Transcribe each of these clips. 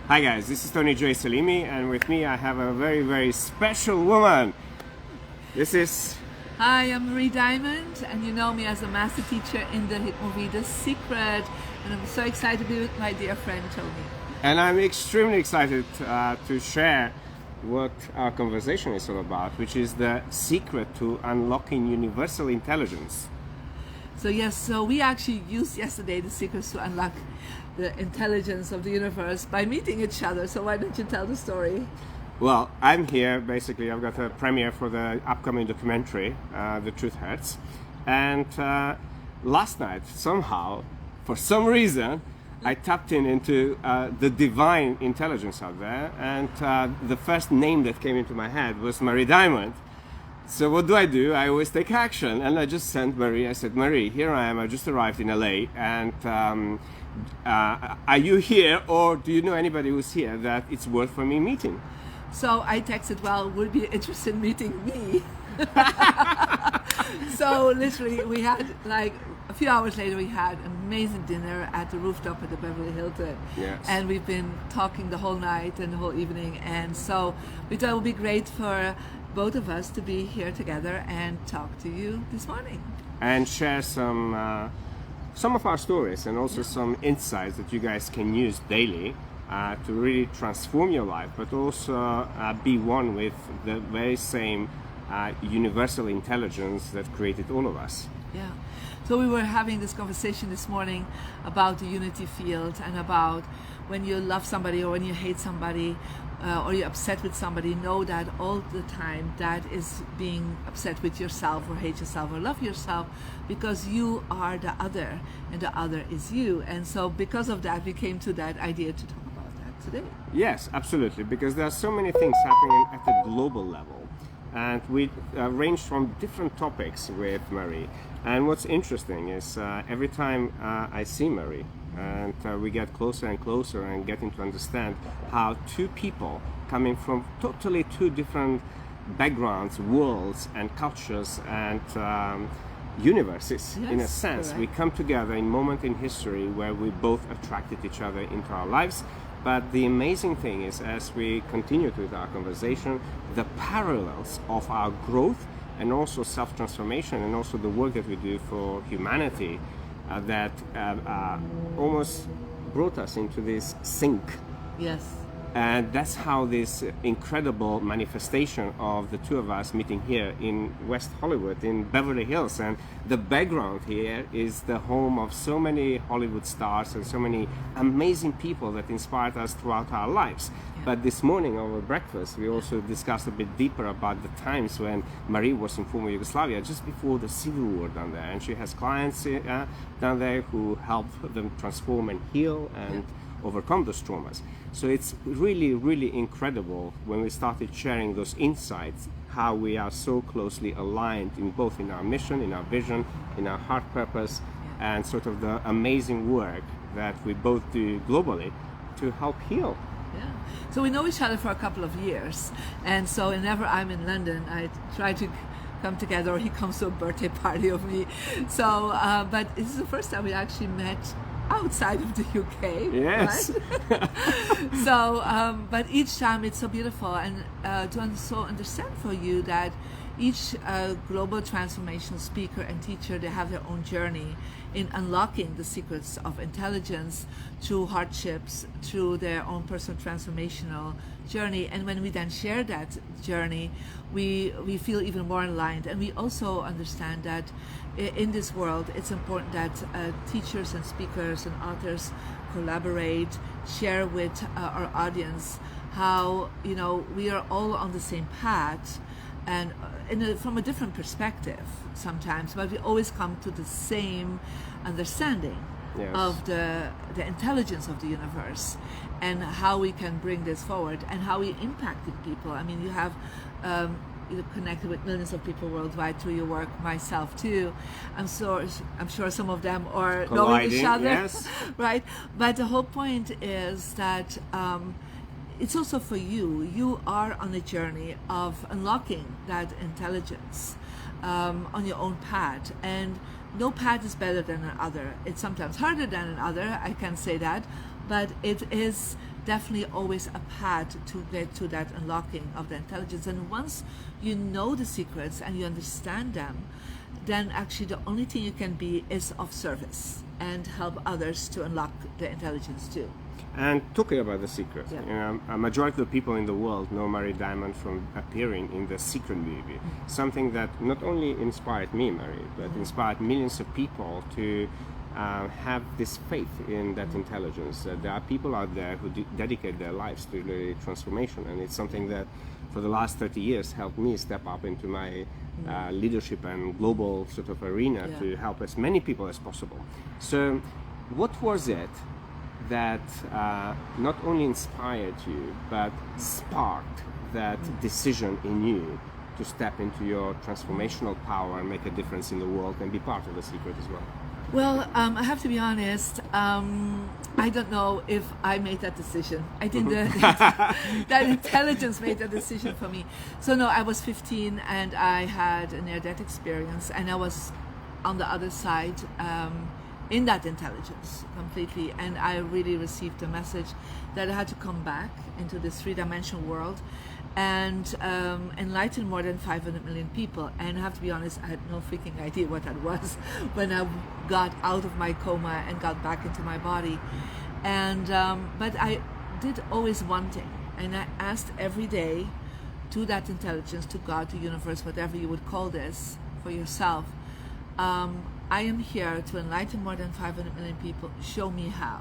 Hi guys, this is Tony J. Selimi, and with me I have a very, very special woman. This is... Hi, I'm Marie Diamond, and you know me as a master teacher in the hit movie The Secret, and I'm so excited to be with my dear friend Tony. And I'm extremely excited to share what our conversation is all about, which is the secret to unlocking universal intelligence. So yes, so we actually used yesterday the secrets to unlock the intelligence of the universe by meeting each other. So why don't you tell the story? Well, I'm here, basically, I've got a premiere for the upcoming documentary, The Truth Hurts. And last night, somehow, for some reason, I tapped into the divine intelligence out there. And the first name that came into my head was Marie Diamond. So what do? I always take action. And I just sent Marie, I said, Marie, here I am, I just arrived in LA. And are you here, or do you know anybody who's here that it's worth for me meeting? So I texted, well, would be interested in meeting me. So literally we had, like, a few hours later we had an amazing dinner at the rooftop at the Beverly Hilton. Yes. And we've been talking the whole night and the whole evening, and so we thought it would be great for both of us to be here together and talk to you this morning. And share some of our stories, and also some insights that you guys can use daily to really transform your life, but also be one with the very same universal intelligence that created all of us. Yeah. So we were having this conversation this morning about the unity field, and about when you love somebody or when you hate somebody, or you're upset with somebody, know that all the time that is being upset with yourself, or hate yourself, or love yourself, because you are the other and the other is you. And so because of that, we came to that idea to talk about that today. Yes, absolutely, because there are so many things happening at the global level, and we range from different topics with Marie. And what's interesting is every time I see Marie, and we get closer and closer and getting to understand how two people coming from totally two different backgrounds, worlds and cultures and universes, in a sense, correct. we come together in a moment in history where we both attracted each other into our lives. But the amazing thing is, as we continue with our conversation, the parallels of our growth and also self-transformation, and also the work that we do for humanity, that almost brought us into this sync. Yes. And that's how this incredible manifestation of the two of us meeting here in West Hollywood, in Beverly Hills. And the background here is the home of so many Hollywood stars and so many amazing people that inspired us throughout our lives. Yeah. But this morning over breakfast, we also discussed a bit deeper about the times when Marie was in former Yugoslavia, just before the civil war down there. And she has clients down there who help them transform and heal and overcome those traumas. So it's really, really incredible when we started sharing those insights, how we are so closely aligned in both in our mission, in our vision, in our heart purpose, and sort of the amazing work that we both do globally to help heal. Yeah. So we know each other for a couple of years, and so whenever I'm in London, I try to come together, or he comes to a birthday party of me. So, but this is the first time we actually met outside of the UK. Yes. Right? So, but each time it's so beautiful, and to understand for you that each global transformational speaker and teacher, they have their own journey in unlocking the secrets of intelligence through hardships, through their own personal transformational journey. And when we then share that journey, we feel even more aligned. And we also understand that in this world, it's important that teachers and speakers and authors collaborate, share with our audience how, you know, we are all on the same path, and from a different perspective sometimes, but we always come to the same understanding of the intelligence of the universe, and how we can bring this forward, and how we impacted people. I mean, you have you're connected with millions of people worldwide through your work, myself too. I'm sure some of them are knowing each other, yes. Right? But the whole point is that it's also for you. You are on a journey of unlocking that intelligence on your own path, and no path is better than another. It's sometimes harder than another, I can say that, but it is definitely always a path to get to that unlocking of the intelligence. And once you know the secrets and you understand them, then actually the only thing you can be is of service and help others to unlock the intelligence too. And talking about the secret, Yeah. a majority of the people in the world know Mary Diamond from appearing in the Secret movie. Something that not only inspired me, Mary, but inspired millions of people to have this faith in that intelligence. There are people out there who dedicate their lives to the transformation, and it's something that for the last 30 years helped me step up into my leadership and global sort of arena to help as many people as possible. So what was it that not only inspired you but sparked that decision in you to step into your transformational power and make a difference in the world and be part of the secret as well? Well, I have to be honest. I don't know if I made that decision. I think that intelligence made that decision for me. So no, I was 15 and I had a near-death experience, and I was on the other side in that intelligence completely. And I really received the message that I had to come back into this three-dimensional world and enlighten more than 500 million people. And I have to be honest, I had no freaking idea what that was when I got out of my coma and got back into my body. And but I did always one thing, and I asked every day to that intelligence, to God, to universe, whatever you would call this for yourself, I am here to enlighten more than 500 million people. Show me how.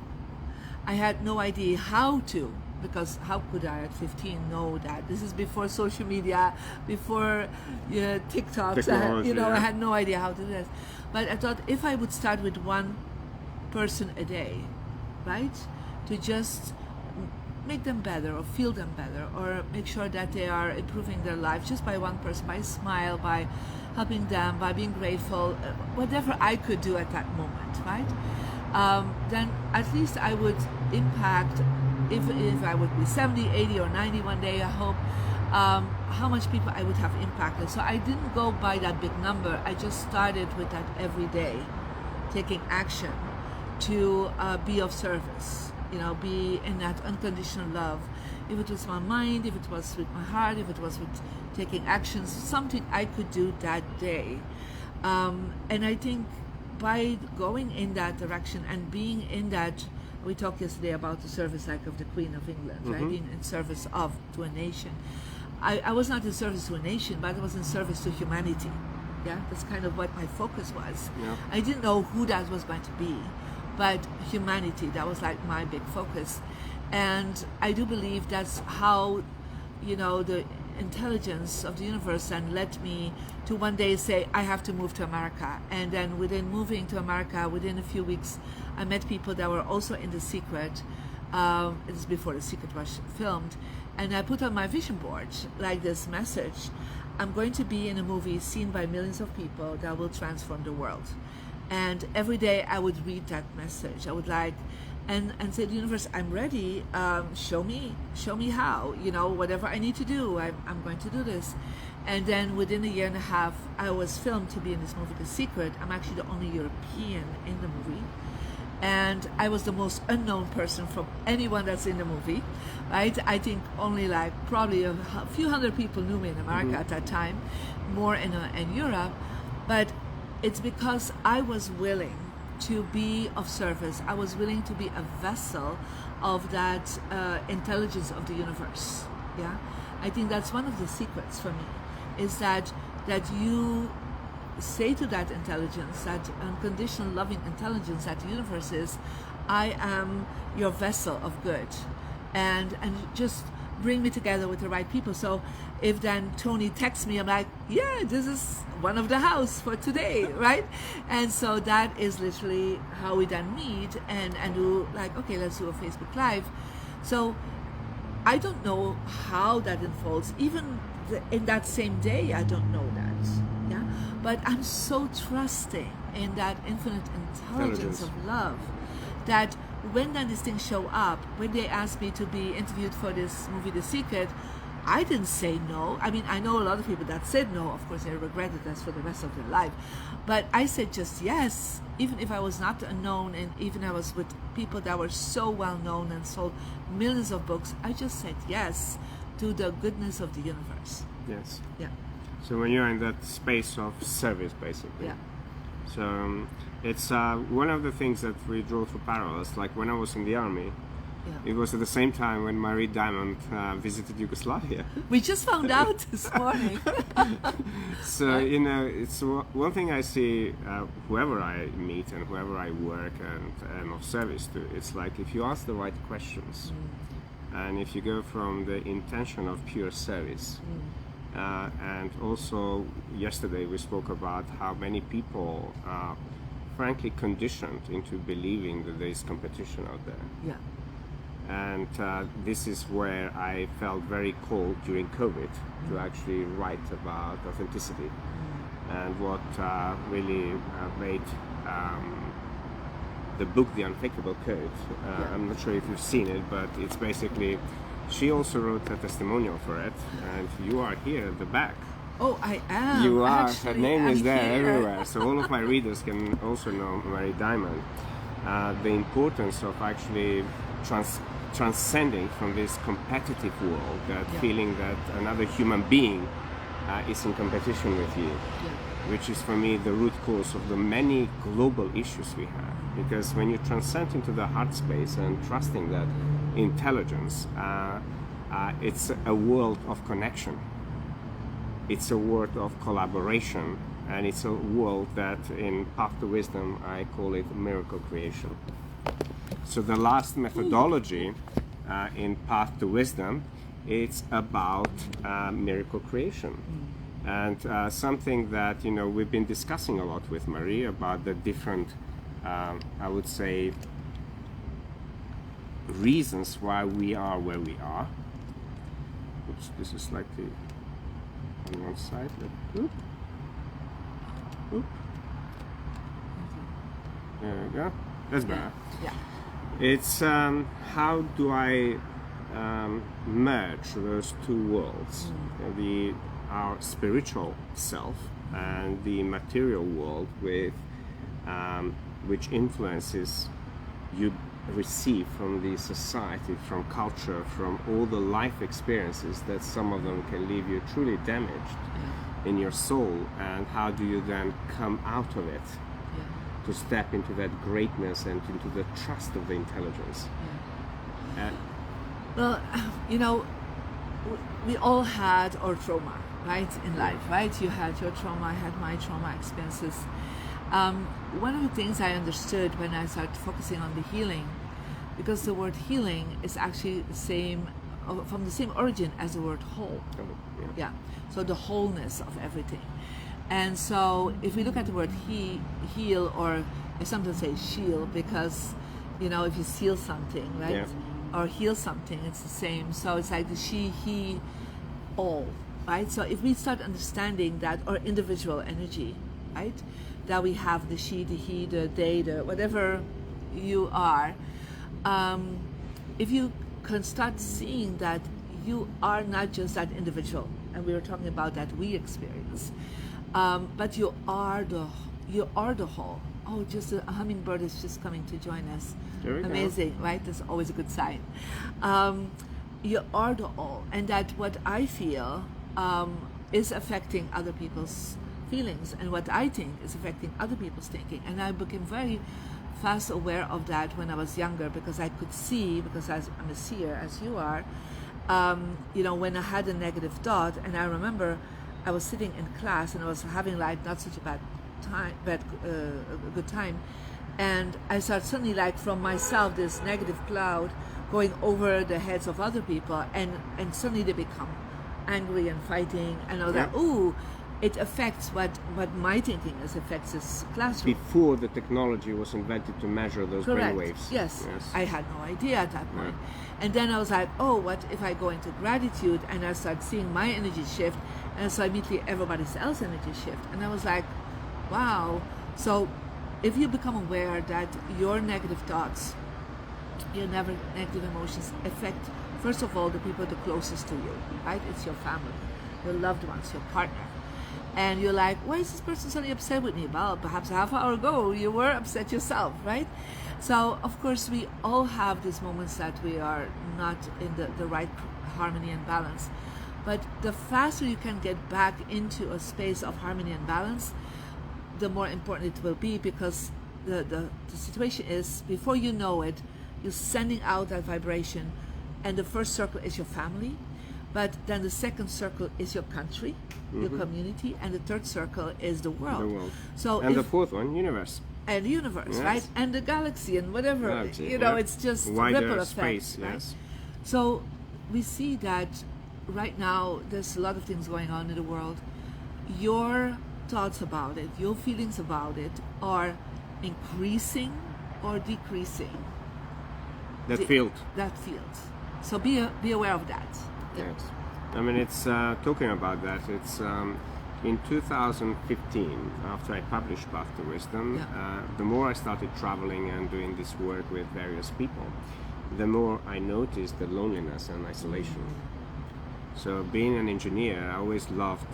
I had no idea how to, because how could I at 15 know that? This is before social media, before TikToks. I had no idea how to do this. But I thought if I would start with one person a day, right, to just make them better or feel them better or make sure that they are improving their life just by one person, by a smile, by helping them, by being grateful, whatever I could do at that moment, right? Then at least I would impact, if I would be 70, 80 or 90 one day, I hope, how much people I would have impacted. So I didn't go by that big number. I just started with that every day, taking action to be of service, be in that unconditional love. If it was my mind, if it was with my heart, if it was with taking actions, something I could do that day. And I think by going in that direction and being in that, we talked yesterday about the service like of the Queen of England, right? Being in service to a nation. I was not in service to a nation, but I was in service to humanity. Yeah, that's kind of what my focus was. Yeah. I didn't know who that was going to be, but humanity, that was like my big focus. And I do believe that's how, the intelligence of the universe then led me to one day say, I have to move to America. And then within moving to America, within a few weeks, I met people that were also in The Secret. It was before The Secret was filmed. And I put on my vision board like this message: I'm going to be in a movie seen by millions of people that will transform the world. And every day I would read that message. I would and say, the universe, I'm ready. Show me how. Whatever I need to do, I'm going to do this. And then within a year and a half, I was filmed to be in this movie, The Secret. I'm actually the only European in the movie. And I was the most unknown person from anyone that's in the movie, right? I think only probably a few hundred people knew me in America at that time, more in Europe. But it's because I was willing to be of service. I was willing to be a vessel of that intelligence of the universe. Yeah, I think that's one of the secrets for me, is that you say to that intelligence, that unconditional loving intelligence that the universe is, I am your vessel of good, and just bring me together with the right people. So if then Tony texts me, I'm like, yeah, this is one of the house for today, right? And so that is literally how we then meet and do okay, let's do a Facebook Live. So I don't know how that unfolds. Even in that same day, I don't know that. Yeah, but I'm so trusting in that infinite intelligence of love that when then these things show up, when they ask me to be interviewed for this movie, The Secret, I didn't say no. I mean, I know a lot of people that said no. Of course, they regretted that for the rest of their life. But I said just yes, even if I was not known, and even I was with people that were so well known and sold millions of books. I just said yes to the goodness of the universe. Yes. Yeah. So when you're in that space of service, basically. Yeah. So it's one of the things that we draw through parallels. Like when I was in the army, Yeah. it was at the same time when Marie Diamond visited Yugoslavia. We just found out this morning. So, you know, it's one thing I see whoever I meet and whoever I work and am of service to, it's like if you ask the right questions and if you go from the intention of pure service, and also yesterday we spoke about how many people are frankly conditioned into believing that there is competition out there. Yeah. And this is where I felt very called during COVID to actually write about authenticity. And what really made the book The Unfakeable Code, I'm not sure if you've seen it, but it's basically, she also wrote a testimonial for it, and you are here at the back. Oh, I am. You are, Actually, her name is I'm there here. everywhere, so all of my readers can also know Marie Diamond. The importance of actually transcending from this competitive world, that feeling that another human being is in competition with you, which is for me the root cause of the many global issues we have. Because when you transcend into the heart space and trusting that intelligence, it's a world of connection, it's a world of collaboration, and it's a world that in Path to Wisdom I call it miracle creation. So the last methodology in Path to Wisdom, it's about miracle creation. And something that, you know, we've been discussing a lot with Marie about the different, I would say, reasons why we are where we are. Oops, this is slightly on one side. Oop. Oop. There we go. That's better. Yeah. It's how do I merge those two worlds, our spiritual self and the material world, with which influences you receive from the society, from culture, from all the life experiences that some of them can leave you truly damaged in your soul, and how do you then come out of it to step into that greatness and into the trust of the intelligence. Well, you know, we all had our trauma, right, in life, right? You had your trauma, I had my trauma experiences. One of the things I understood when I started focusing on the healing, because the word healing is actually the same, from the same origin as the word whole. Yeah. So the wholeness of everything. And so if we look at the word heal, or I sometimes say shield, because, you know, if you seal something, right, or heal something, it's the same. So it's like the she, he, all, right? So if we start understanding that, or individual energy, right, that we have the she, the he, the they, the whatever you are, if you can start seeing that you are not just that individual, and we were talking about that we experience, but you are the whole. Oh, just a hummingbird is just coming to join us. Amazing, right? That's always a good sign. You are the all, and that what I feel is affecting other people's feelings, and what I think is affecting other people's thinking. And I became very fast aware of that when I was younger, because I could see, because I'm a seer as you are, you know, when I had a negative thought, and I remember I was sitting in class and I was having like not such a bad time, a good time, and I started suddenly, like, from myself, this negative cloud going over the heads of other people, and suddenly they become angry and fighting, and all that. Ooh, it affects what my thinking is, affects this classroom. Before the technology was invented to measure those brainwaves. Yes. I had no idea at that point. And then I was like, oh, what if I go into gratitude and I start seeing my energy shift, and so immediately everybody else's energy shift. And I was like, wow. So if you become aware that your negative thoughts, your negative emotions affect first of all, the people the closest to you, right? It's your family, your loved ones, your partner. And you're like, why is this person suddenly upset with me? Well, perhaps a half hour ago you were upset yourself, right? So, of course, we all have these moments that we are not in the right harmony and balance. But the faster you can get back into a space of harmony and balance, the more important it will be, because the situation is, before you know it, you're sending out that vibration, and the first circle is your family, but then the second circle is your country, your community, and the third circle is the world. The world. So and the fourth one, universe. And the universe, right? And the galaxy and whatever, Galaxy, it's just wider ripple effect. Space, right? yes. So we see that right now there's a lot of things going on in the world. Your thoughts about it, your feelings about it are increasing or decreasing. That field. That field. So be aware of that. Yes. I mean, it's talking about that. It's in 2015, after I published Path to Wisdom, the more I started traveling and doing this work with various people, the more I noticed the loneliness and isolation. So being an engineer, I always loved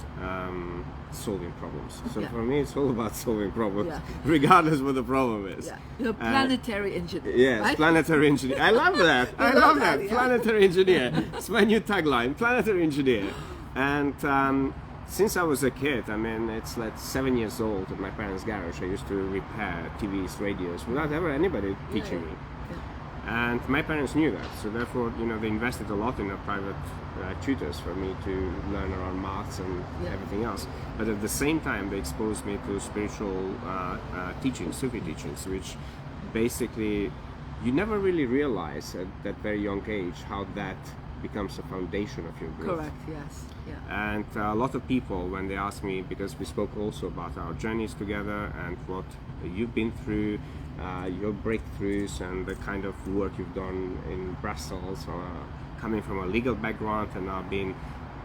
solving problems. So for me, it's all about solving problems, regardless what the problem is. Yeah. You're a planetary engineer. Yes, right? planetary engineer. I love that. I love that. Planetary engineer. It's my new tagline, planetary engineer. And since I was a kid, I mean, it's like 7 years old at my parents' garage, I used to repair TVs, radios, without ever anybody teaching me. And my parents knew that, so therefore, they invested a lot in private tutors for me to learn around maths and everything else. But at the same time, they exposed me to spiritual teachings, Sufi teachings, which basically you never really realize at that very young age how that becomes a foundation of your growth. Correct, yes. Yeah. And a lot of people, when they ask me, because we spoke also about our journeys together and what you've been through, your breakthroughs and the kind of work you've done in Brussels, coming from a legal background and now being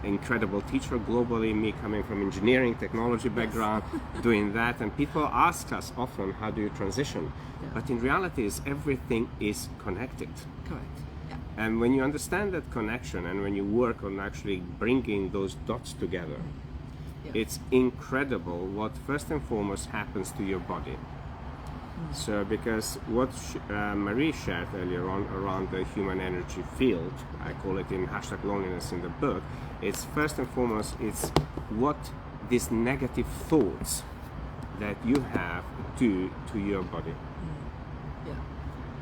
an incredible teacher globally, me coming from engineering, technology background, doing that. And people ask us often, how do you transition? But in reality, everything is connected. Correct. And when you understand that connection and when you work on actually bringing those dots together, it's incredible what first and foremost happens to your body. So because what Marie shared earlier on around the human energy field, I call it in #loneliness in the book, it's first and foremost, it's what these negative thoughts that you have do to your body.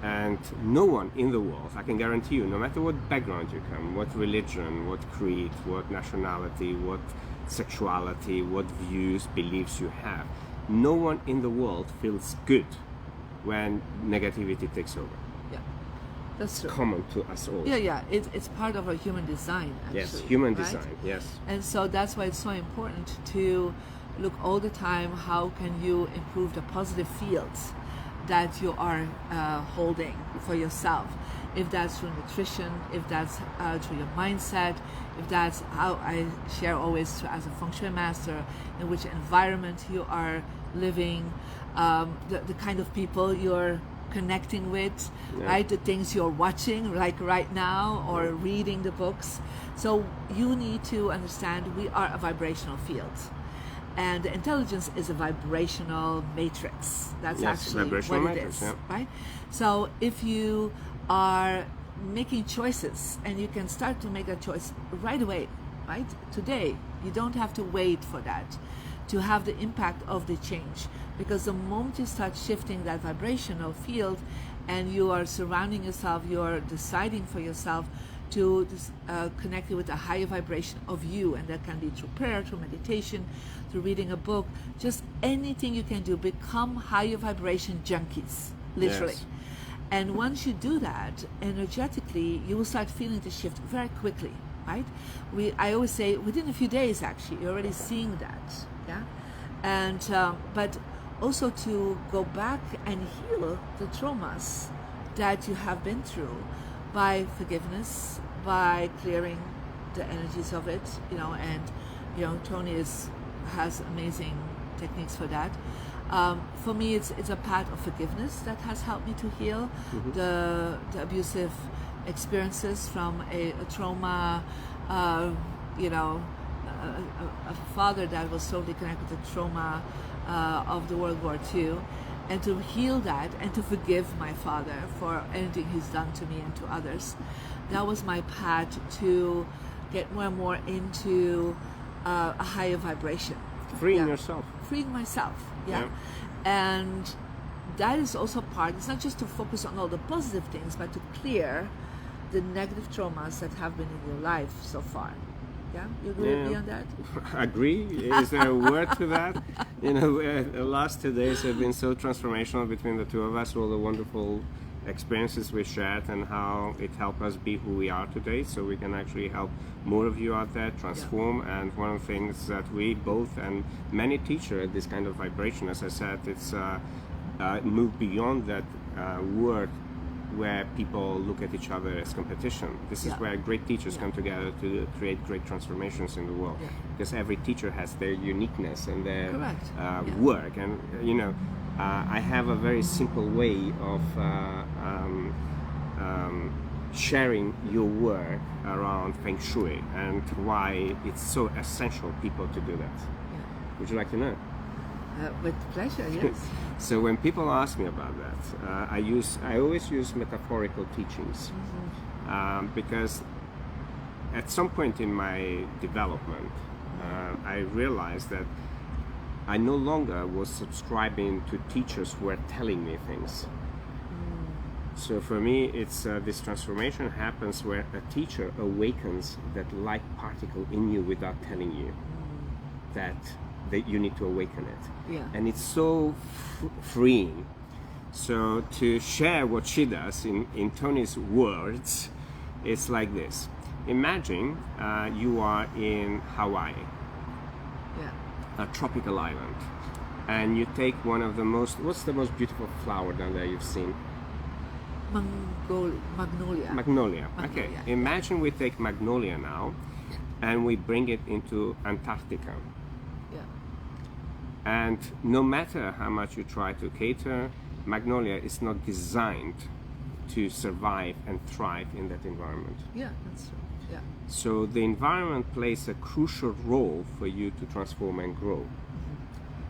And no one in the world, I can guarantee you, no matter what background you come, what religion, what creed, what nationality, what sexuality, what views, beliefs you have, no one in the world feels good when negativity takes over. Yeah, that's true. Common to us all. Yeah. It's part of our human design, actually. Yes, human right? design, yes. And so that's why it's so important to look all the time, how can you improve the positive fields that you are holding for yourself. If that's through nutrition, if that's through your mindset, if that's how I share always as a Feng Shui master, in which environment you are living, the kind of people you're connecting with, right? The things you're watching, like right now, or reading the books. So you need to understand we are a vibrational field. And the intelligence is a vibrational matrix. That's actually what it is, right? So if you are making choices, and you can start to make a choice right away, right? Today, you don't have to wait for that to have the impact of the change. Because the moment you start shifting that vibrational field and you are surrounding yourself, you are deciding for yourself to connect with a higher vibration of you, and that can be through prayer, through meditation, through reading a book, just anything you can do. Become higher vibration junkies, literally. Yes. And once you do that, energetically, you will start feeling the shift very quickly, right? I always say within a few days, actually, you're already seeing that, yeah? And, but also to go back and heal the traumas that you have been through by forgiveness, by clearing the energies of it, and Tony has amazing techniques for that. For me, it's a path of forgiveness that has helped me to heal the abusive experiences from a trauma, you know, a father that was totally connected to trauma of the World War II, and to heal that and to forgive my father for anything he's done to me and to others. That was my path to get more and more into a higher vibration. Freeing yourself. Freeing myself, And that is also part, it's not just to focus on all the positive things, but to clear the negative traumas that have been in your life so far. Yeah, you agree with me on that? Agree. Is there a word to that? You know, the last 2 days have been so transformational between the two of us, all the wonderful experiences we shared and how it helped us be who we are today, so we can actually help more of you out there transform. And one of the things that we both and many teachers at this kind of vibration, as I said, it's move beyond that word where people look at each other as competition. This is where great teachers come together to create great transformations in the world, because every teacher has their uniqueness and their work. And you know, I have a very simple way of sharing your work around Feng Shui and why it's so essential people to do that. Would you like to know? With pleasure, yes. So when people ask me about that, I always use metaphorical teachings, because at some point in my development, I realized that I no longer was subscribing to teachers who were telling me things. So for me, it's this transformation happens where a teacher awakens that light particle in you without telling you that you need to awaken it. And it's so freeing. So to share what she does in Tony's words, it's like this. Imagine you are in Hawaii, a tropical island, and you take one of the what's the most beautiful flower down there you've seen? Magnolia. Magnolia. Okay. Imagine we take magnolia now and we bring it into Antarctica. And no matter how much you try to cater, magnolia is not designed to survive and thrive in that environment. Yeah, that's true. Yeah. So the environment plays a crucial role for you to transform and grow.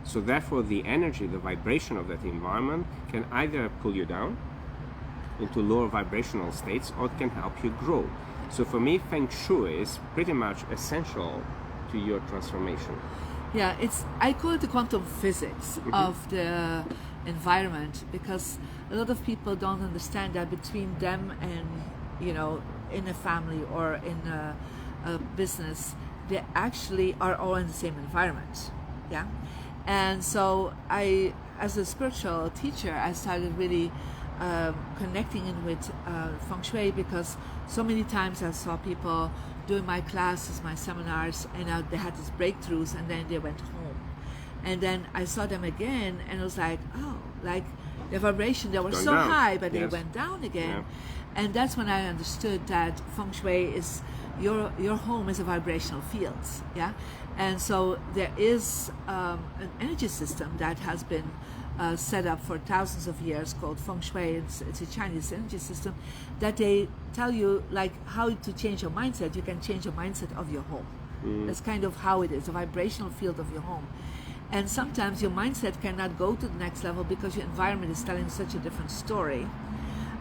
So therefore the energy, the vibration of that environment can either pull you down into lower vibrational states or it can help you grow. So for me, Feng Shui is pretty much essential to your transformation. Yeah, I call it the quantum physics of the environment, because a lot of people don't understand that between them and, you know, in a family or in a business, they actually are all in the same environment. Yeah. And so as a spiritual teacher, I started really connecting in with Feng Shui, because so many times I saw people doing my classes, my seminars, and they had these breakthroughs, and then they went home. And then I saw them again, and I was like, oh, like the vibration, they were so down. High, but they went down again. And that's when I understood that Feng Shui is your home is a vibrational field. Yeah. And so there is an energy system that has been set up for thousands of years called Feng Shui. It's a Chinese energy system that they tell you like how to change your mindset. You can change your mindset of your home. That's kind of how it is, a vibrational field of your home. And sometimes your mindset cannot go to the next level because your environment is telling such a different story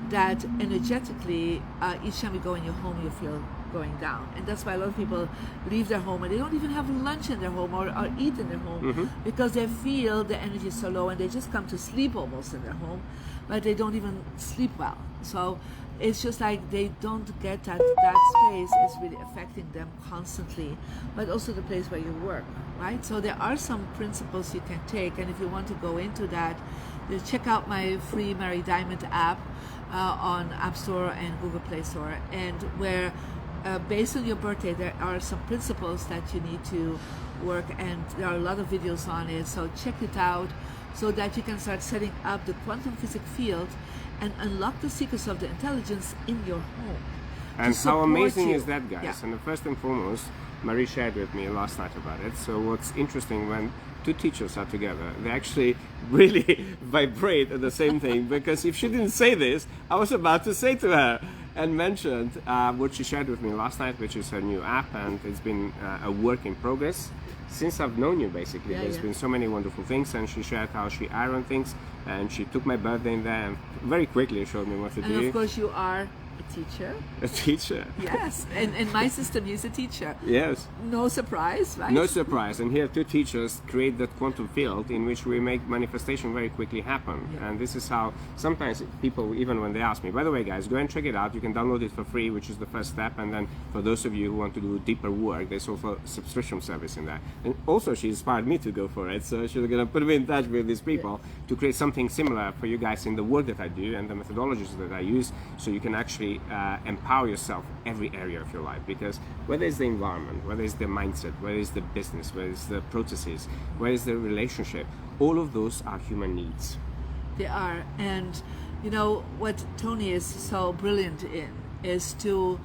that energetically, each time you go in your home, you feel going down. And that's why a lot of people leave their home and they don't even have lunch in their home or eat in their home because they feel the energy is so low and they just come to sleep almost in their home, but they don't even sleep well. So it's just like they don't get that space is really affecting them constantly, but also the place where you work, right? So there are some principles you can take, and if you want to go into that, just check out my free Mary Diamond app on App Store and Google Play Store, and where based on your birthday there are some principles that you need to work, and there are a lot of videos on it, so check it out so that you can start setting up the quantum physics field and unlock the secrets of the intelligence in your home. And how amazing is that, guys? Yeah. And first and foremost, Marie shared with me last night about it. So what's interesting, when two teachers are together, they actually really vibrate at the same thing, because if she didn't say this, I was about to say to her, and mentioned what she shared with me last night, which is her new app, and it's been a work in progress since I've known you, basically. There's been so many wonderful things, and she shared how she ironed things, and she took my birthday in there and very quickly showed me what to do. And of course you are a teacher. A teacher. Yes, and in my system he's a teacher. Yes. No surprise, right? No surprise. And here two teachers create that quantum field in which we make manifestation very quickly happen. Yeah. And this is how sometimes people, even when they ask me, by the way guys, go and check it out, you can download it for free, which is the first step, and then for those of you who want to do deeper work, there's also a subscription service in there. And also she inspired me to go for it, so she's going to put me in touch with these people to create something similar for you guys in the work that I do and the methodologies that I use, so you can actually empower yourself every area of your life. Because whether it's the environment, whether it's the mindset, whether it's the business, whether it's the processes, whether it's the relationship, all of those are human needs. They are. And you know what Tony is so brilliant in is to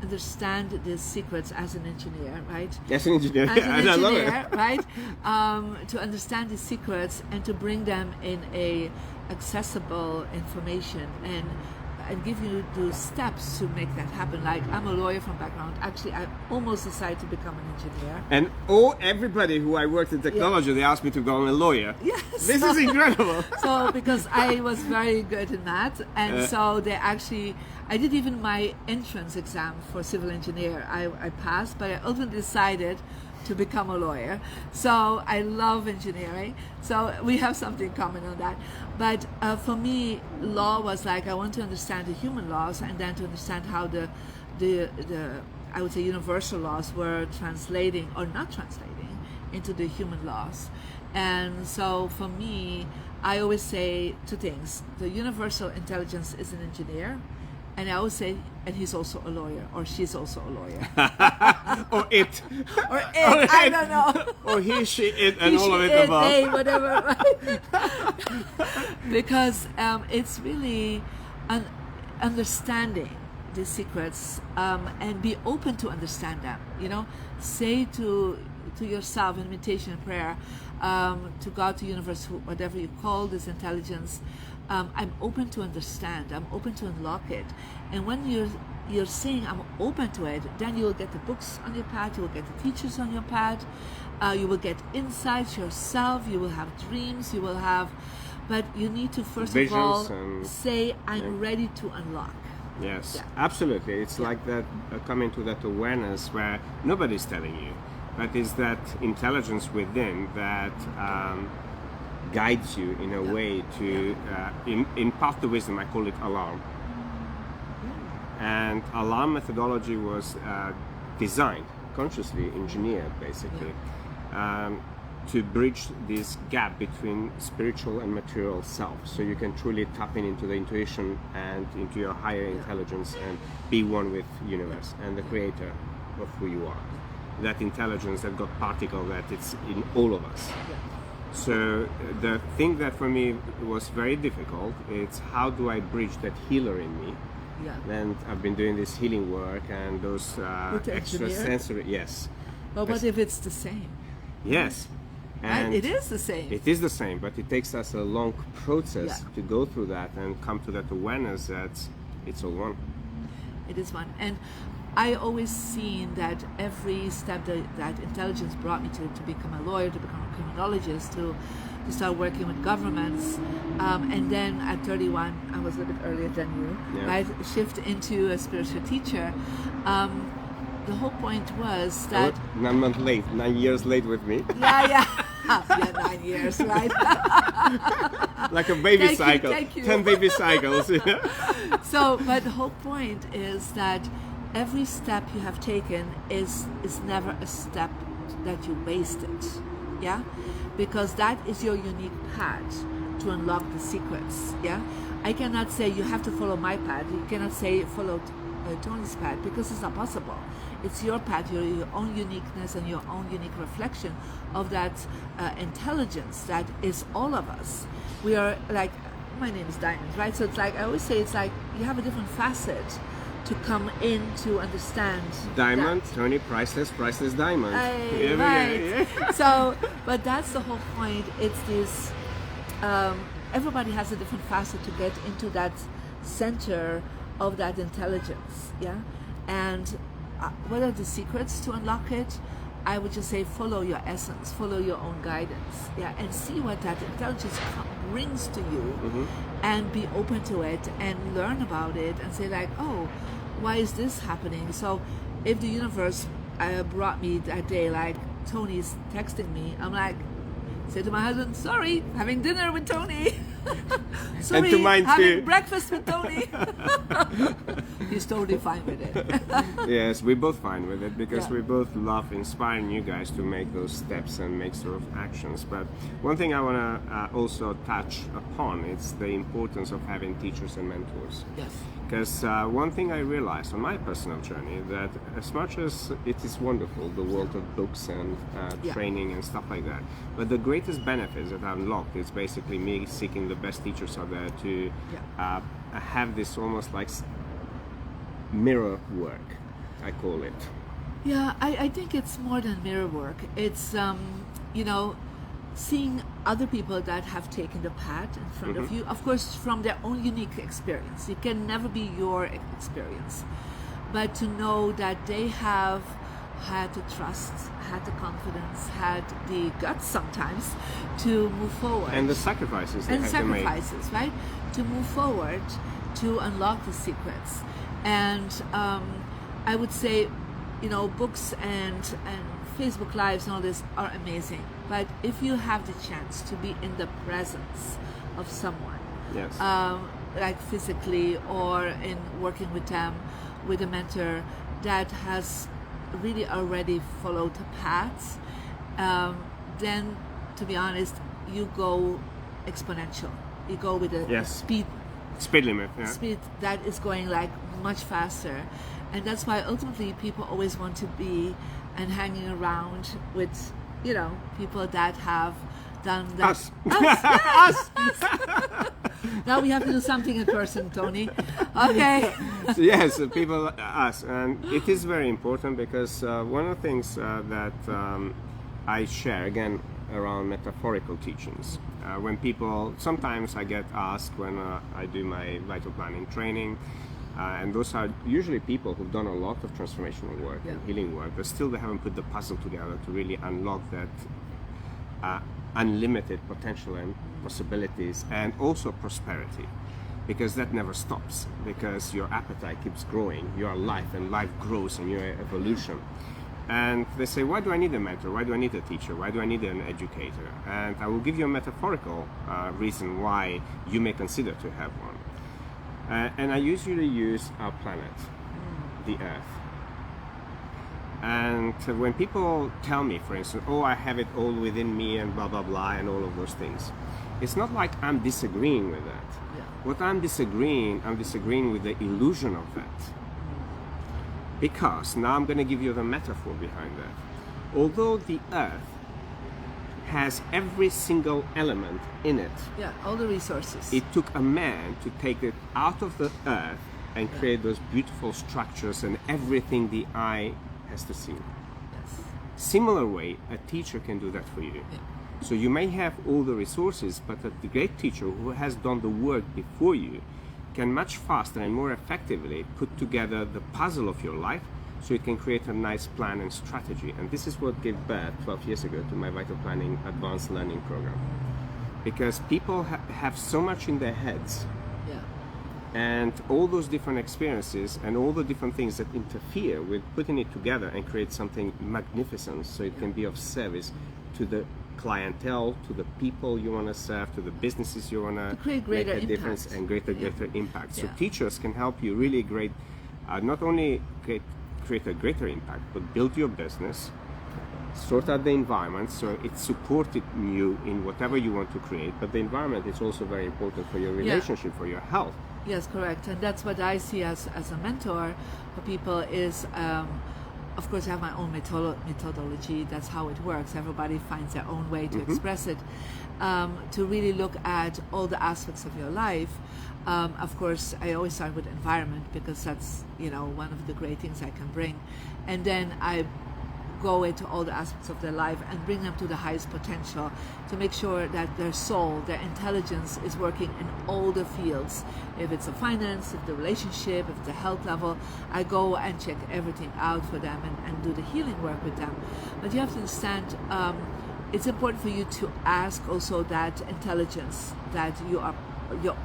understand the secrets as an engineer, right? As an engineer, as an I love engineer, it. right? To understand the secrets and to bring them in a accessible information and give you the steps to make that happen. Like, I'm a lawyer from background. Actually, I almost decided to become an engineer. And everybody who I worked in technology, they asked me to go on a lawyer. Yes. This is incredible. So, because I was very good in math, and so they actually, I did even my entrance exam for civil engineer. I passed, but I ultimately decided to become a lawyer. So I love engineering. So we have something in common on that. But for me, law was like, I want to understand the human laws, and then to understand how the I would say universal laws were translating or not translating into the human laws. And so for me, I always say two things. The universal intelligence is an engineer, and I always say, and he's also a lawyer, or she's also a lawyer. Or it. Or it, I don't know. Or he, she, it, and He, all of she, it above. they, whatever, right? Because it's really understanding the secrets and be open to understand them. You know, say to yourself in meditation and prayer, to God, to universe, whatever you call this intelligence, I'm open to understand. I'm open to unlock it. And when you're saying I'm open to it, then you will get the books on your path. You will get the teachers on your path. You will get insights yourself. You will have dreams. You will have, but you need to first of all say I'm ready to unlock. Yes, absolutely. It's like that coming to that awareness where nobody's telling you, but it's that intelligence within that guides you in a way to in path to wisdom. I call it alarm. And alarm methodology was designed, consciously engineered basically, to bridge this gap between spiritual and material self, so you can truly tap into the intuition and into your higher intelligence and be one with universe and the creator of who you are. That intelligence, that God particle, that it's in all of us. So the thing that for me was very difficult, it's how do I bridge that healer in me? And I've been doing this healing work and those extra sensory, yes. But what if it's the same? Yes. And right? It is the same. It is the same, but it takes us a long process to go through that and come to that awareness that it's all one. It is one. And I always seen that every step that intelligence brought me to become a lawyer, to become a criminologist, to start working with governments, and then at 31, I was a little bit earlier than you, right? Shift into a spiritual teacher. The whole point was that 9 months late, 9 years late with me. Yeah, 9 years, right? Like a baby cycle, thank you. 10 baby cycles. So, but the whole point is that every step you have taken is never a step that you wasted, yeah? Because that is your unique path to unlock the secrets, yeah? I cannot say you have to follow my path. You cannot say follow Tony's path, because it's not possible. It's your path, your own uniqueness and your own unique reflection of that intelligence that is all of us. We are like, my name is Diamond, right? So it's like, I always say it's like you have a different facet to come in to understand. Diamond, that. Tony, priceless diamond. Right. So, but that's the whole point. It's this, everybody has a different facet to get into that center of that intelligence. Yeah, and what are the secrets to unlock it? I would just say follow your essence, follow your own guidance, yeah, and see what that intelligence brings to you, and be open to it and learn about it and say like, oh, why is this happening? So if the universe brought me that day, like Tony's texting me, I'm like, say to my husband, sorry, having dinner with Tony. Sorry, and to mine having too. breakfast with Tony. He's totally fine with it. Yes, we're both fine with it because Yeah. we both love inspiring you guys to make those steps and make sort of actions. But one thing I want to also touch upon is the importance of having teachers and mentors. Yes. Because one thing I realized on my personal journey, that as much as it is wonderful, the world of books and Yeah. training and stuff like that, but the greatest benefits that I've unlocked is basically me seeking the best teachers out there to have this almost like mirror work, I call it. Yeah, I think it's more than mirror work. It's, seeing other people that have taken the path in front of you, of course, from their own unique experience. It can never be your experience. But to know that they have had the trust, had the confidence, had the guts sometimes to move forward. And the sacrifices they And have to make. sacrifices, right? To move forward, to unlock the secrets. And I would say, books and Facebook Lives and all this are amazing. But if you have the chance to be in the presence of someone, Yes. like physically or in working with them, with a mentor that has really already followed the paths, then, to be honest, you go exponential. You go with a Yes. speed Limit, yeah. speed that is going like much faster, and that's why ultimately people always want to be and hanging around with people that have done that. Us. Us. Now we have to do something in person, Tony. Okay. So yes, people, us, and it is very important because one of the things that I share again around metaphorical teachings. When people, sometimes I get asked when I do my vital planning training, and those are usually people who've done a lot of transformational work and healing work, but still they haven't put the puzzle together to really unlock that unlimited potential and possibilities, and also prosperity, because that never stops, because your appetite keeps growing, your life, and life grows in your evolution. And they say, why do I need a mentor? Why do I need a teacher? Why do I need an educator? And I will give you a metaphorical reason why you may consider to have one. And I usually use our planet, the Earth. And when people tell me, for instance, oh, I have it all within me and blah, blah, blah, and all of those things, it's not like I'm disagreeing with that. Yeah. What I'm disagreeing with the illusion of that. Because, now I'm going to give you the metaphor behind that. Although the Earth has every single element in it, Yeah, all the resources. it took a man to take it out of the Earth and create those beautiful structures and everything the eye has to see. Yes. Similar way, a teacher can do that for you. Yeah. So you may have all the resources, but the great teacher who has done the work before you can much faster and more effectively put together the puzzle of your life, so it can create a nice plan and strategy. And this is what gave birth 12 years ago to my Vital Planning Advanced Learning Program. Because people have so much in their heads, Yeah. and all those different experiences and all the different things that interfere with putting it together and create something magnificent, so it can be of service to the clientele, to the people you want to serve, to the businesses you want to create make greater a difference impact. and greater impact. So Yeah. teachers can help you really not only create a greater impact, but build your business, sort out the environment so it's supporting you in whatever you want to create, but the environment is also very important for your relationship, for your health. Yes, correct. And that's what I see as a mentor for people is, of course, I have my own methodology. That's how it works. Everybody finds their own way to express it. To really look at all the aspects of your life. Of course, I always start with environment because that's, one of the great things I can bring. And then I go into all the aspects of their life and bring them to the highest potential, to make sure that their soul, their intelligence is working in all the fields. If it's a finance, if the relationship, if it's a health level, I go and check everything out for them and do the healing work with them. But you have to understand, it's important for you to ask also that intelligence that you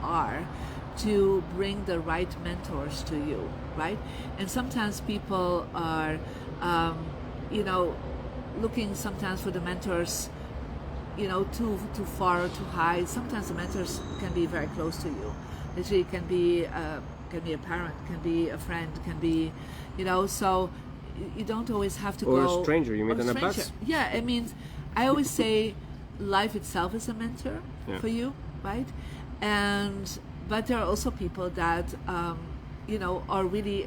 are to bring the right mentors to you, right? And sometimes people are looking sometimes for the mentors, too far or too high. Sometimes the mentors can be very close to you. Literally, can be a parent, can be a friend, can be, so you don't always have to or go. Or a stranger you meet on a bus. Yeah, I mean, I always say life itself is a mentor for you, right? But there are also people that, are really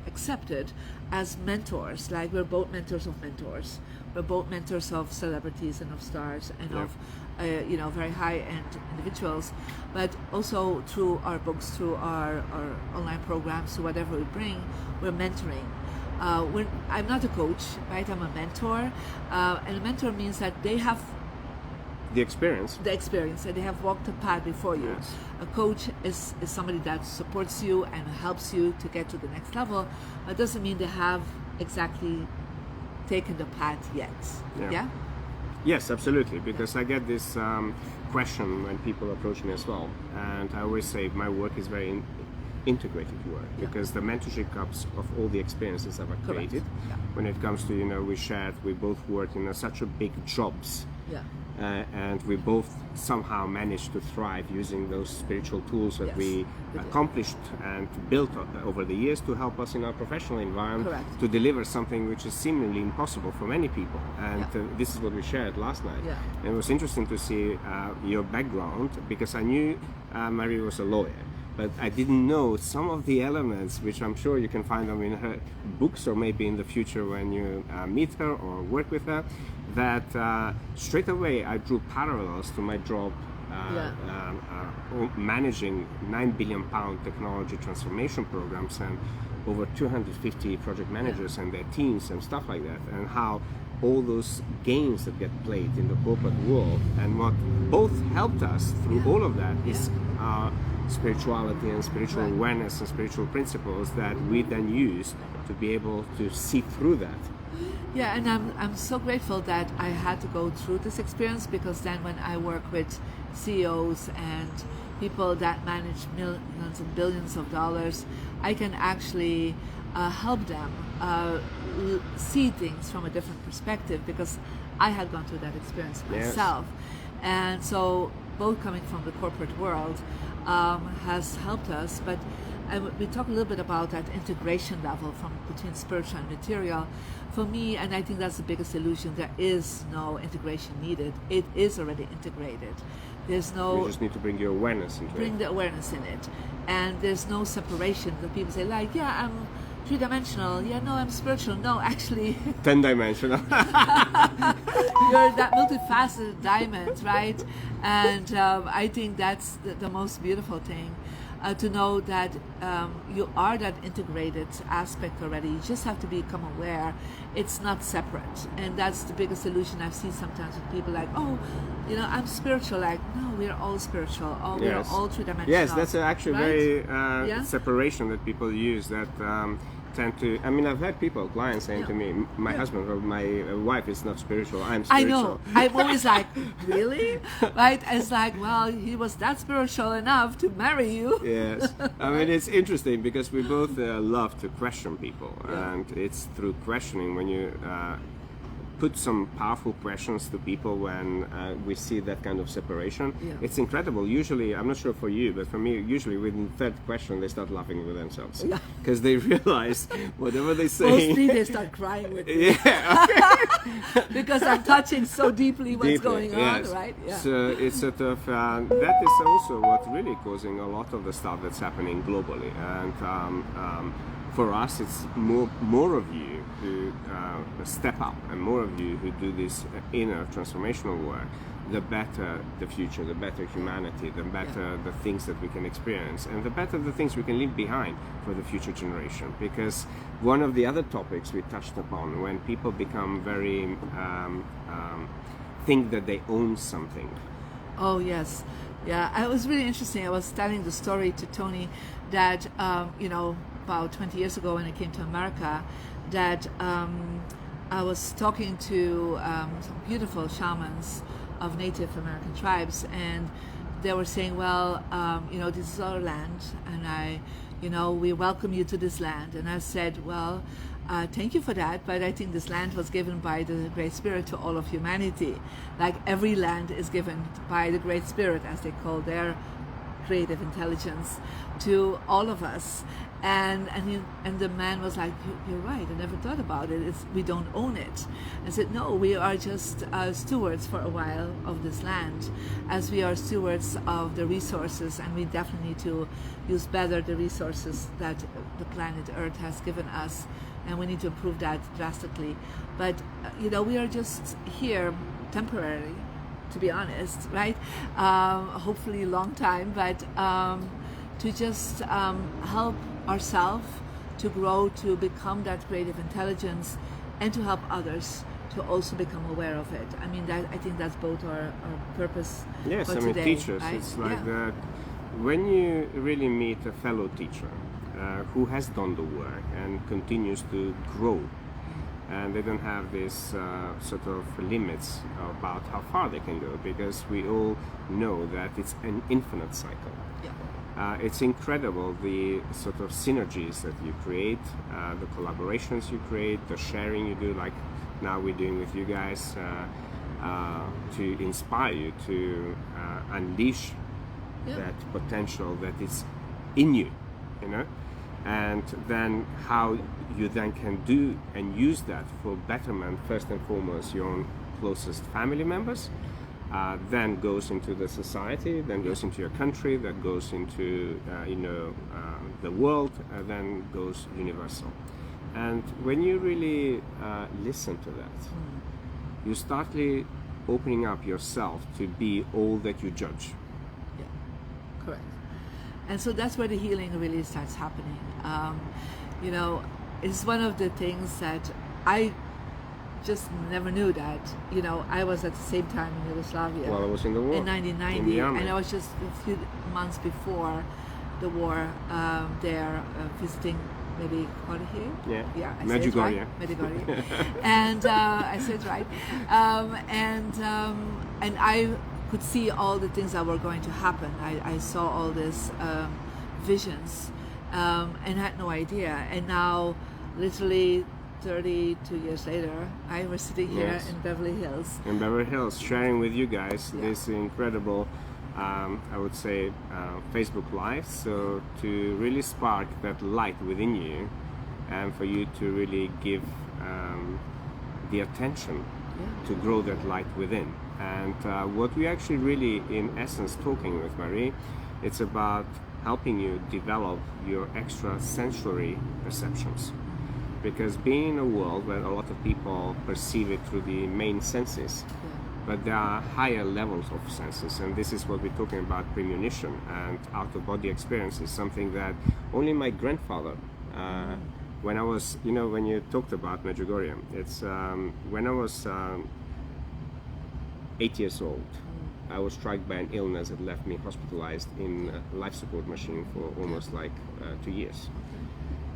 accepted as mentors. Like, we're both mentors of mentors. We're both mentors of celebrities and of stars and of, very high-end individuals. But also through our books, through our online programs, through whatever we bring, we're mentoring. I'm not a coach, right? I'm a mentor. And a mentor means that they have the experience, and they have walked the path before you. Yes. A coach is somebody that supports you and helps you to get to the next level, but it doesn't mean they have exactly taken the path yet. Yeah? Yes, absolutely, because I get this question when people approach me as well, and I always say my work is very integrated work, because the mentorship comes of all the experiences I've created. When it comes to, we both work in such a big jobs. And we both somehow managed to thrive using those spiritual tools that we accomplished and built over the years to help us in our professional environment to deliver something which is seemingly impossible for many people. And this is what we shared last night. And it was interesting to see your background, because I knew Marie was a lawyer, but I didn't know some of the elements, which I'm sure you can find them in her books, or maybe in the future when you meet her or work with her, that straight away I drew parallels to my job managing £9 billion technology transformation programs and over 250 project managers and their teams and stuff like that, and how all those games that get played in the corporate world, and what both helped us through all of that is spirituality and spiritual awareness and spiritual principles that we then use to be able to see through that. Yeah, and I'm so grateful that I had to go through this experience, because then when I work with CEOs and people that manage millions and billions of dollars, I can actually help them see things from a different perspective, because I had gone through that experience myself. And so both coming from the corporate world has helped us. But we talk a little bit about that integration level from between spiritual and material. For me, and I think that's the biggest illusion, there is no integration needed. It is already integrated. There's no. You just need to bring your awareness into it. Bring the awareness in it, and there's no separation. That people say, like, yeah, I'm three-dimensional. Yeah, no, I'm spiritual. No, actually, 10-dimensional. You're that multifaceted diamond, right? And I think that's the most beautiful thing. To know that you are that integrated aspect already. You just have to become aware it's not separate. And that's the biggest illusion I've seen sometimes with people, like, oh, I'm spiritual. Like, no, we're all spiritual. We're all three-dimensional. Yes, that's actually very separation that people use, that tend to, I've had clients saying to me, my husband or my wife is not spiritual, I'm spiritual. I know. I'm always like, really? Right? It's like, well, he was that spiritual enough to marry you. Yes. It's interesting, because we both love to question people, and it's through questioning when you put some powerful questions to people when we see that kind of separation. It's incredible. Usually, I'm not sure for you, but for me, usually within the third question, they start laughing with themselves, because they realize whatever they say. Mostly they start crying with me. Because I'm touching so deeply what's going on, right? So it's sort of, that is also what really causing a lot of the stuff that's happening globally. And for us, it's more of you to step up, and more of you who do this inner transformational work, the better the future, the better humanity, the better the things that we can experience, and the better the things we can leave behind for the future generation. Because one of the other topics we touched upon, when people become very think that they own something. Oh yes, yeah. It was really interesting. I was telling the story to Tony that about 20 years ago when I came to America, that I was talking to some beautiful shamans of Native American tribes, and they were saying, well, this is our land, and we welcome you to this land. And I said, well, thank you for that, but I think this land was given by the Great Spirit to all of humanity. Like every land is given by the Great Spirit, as they call their creative intelligence, to all of us. And the man was like, you're right, I never thought about it. We don't own it. I said, no, we are just stewards for a while of this land, as we are stewards of the resources, and we definitely need to use better the resources that the planet Earth has given us, and we need to improve that drastically. But we are just here temporarily, to be honest, right? Hopefully a long time, but to just help ourselves to grow, to become that creative intelligence, and to help others to also become aware of it. I mean, I think that's both our purpose. Yes, for I mean, today, teachers. right? It's like that. When you really meet a fellow teacher who has done the work and continues to grow, and they don't have this sort of limits about how far they can go, because we all know that it's an infinite cycle. Yeah. It's incredible the sort of synergies that you create, the collaborations you create, the sharing you do, like now we're doing with you guys, to inspire you to unleash that potential that is in you, and then how you then can do and use that for betterment, first and foremost your own closest family members, then goes into the society, then goes into your country, that goes into the world, then goes universal. And when you really listen to that, you start really opening up yourself to be all that you judge. Yeah, correct. And so that's where the healing really starts happening. It's one of the things that I just never knew that, I was at the same time in Yugoslavia. Well, I was in the war. In 1990, and I was just a few months before the war there, visiting maybe here. Yeah, I said it right. Medjugorje. And I said it right. And I could see all the things that were going to happen. I saw all these visions, and had no idea. And now, literally 32 years later, I was sitting here in Beverly Hills. In Beverly Hills, sharing with you guys this incredible, I would say, Facebook Live. So to really spark that light within you, and for you to really give the attention to grow that light within. And what we actually really, in essence, talking with Marie, it's about helping you develop your extrasensory perceptions. Because being in a world where a lot of people perceive it through the main senses, but there are higher levels of senses, and this is what we're talking about, premonition and out-of-body experiences, something that only my grandfather, when I was, when you talked about Medjugorje, it's when I was 8 years old, I was struck by an illness that left me hospitalized in a life support machine for almost 2 years.